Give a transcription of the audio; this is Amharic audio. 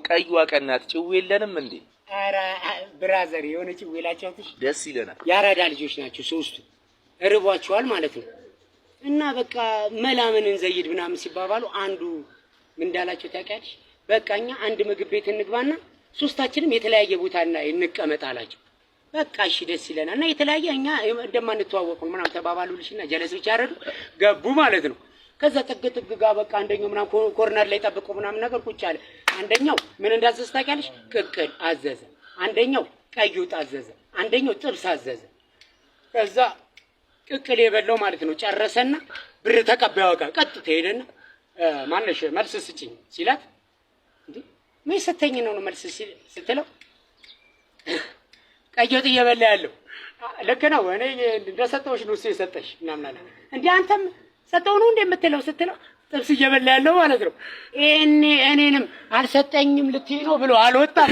ቀዩ አቀናት ጭው የለንም እንዴ? ኧረ ብራዘር የሆነ ጭው ይላቸውሽ ደስ ይለናል። ያራዳ ልጆች ናቸው ሶስቱ እርቧቸዋል ማለት ነው። እና በቃ መላምን እንዘይድ ምናምን ሲባባሉ አንዱ ምን እንዳላቸው ታውቂያለሽ? በቃ እኛ አንድ ምግብ ቤት እንግባና ሶስታችንም የተለያየ ቦታ እንቀመጥ አላቸው። በቃ እሺ ደስ ይለናል። እና የተለያየ እኛ እንደማንተዋወቅ ነው ምናምን ተባባሉልሽና ጀለሶች ያረዱ ገቡ ማለት ነው። ከዛ ጥግ ጋር በቃ አንደኛው ምናምን ኮርነር ላይ ጠብቆ ምናምን ነገር ቁጭ አለ። አንደኛው ምን እንዳዘዘ ታውቂያለሽ? ቅቅል አዘዘ። አንደኛው ቀይ ወጥ አዘዘ። አንደኛው ጥብስ አዘዘ። ከዛ ቅቅል የበላው ማለት ነው ጨረሰና ብር ተቀባዩ ጋር ቀጥታ ሄደና ማነሽ መልስ ስጪኝ ሲላት እንዴ ምን ሰተኝ ነው መልስ ስትለው ቀይ ወጥ እየበላ ያለው ልክ ነው እኔ እንደሰጠሁሽ ነው እሱ የሰጠሽ ምናምን አለ። እንዴ አንተም ሰጠው ነው እንደምትለው ስትለው ጥብስ እየበላ ያለው ማለት ነው። እኔንም አልሰጠኝም ልትይ ነው ብሎ አልወጣም።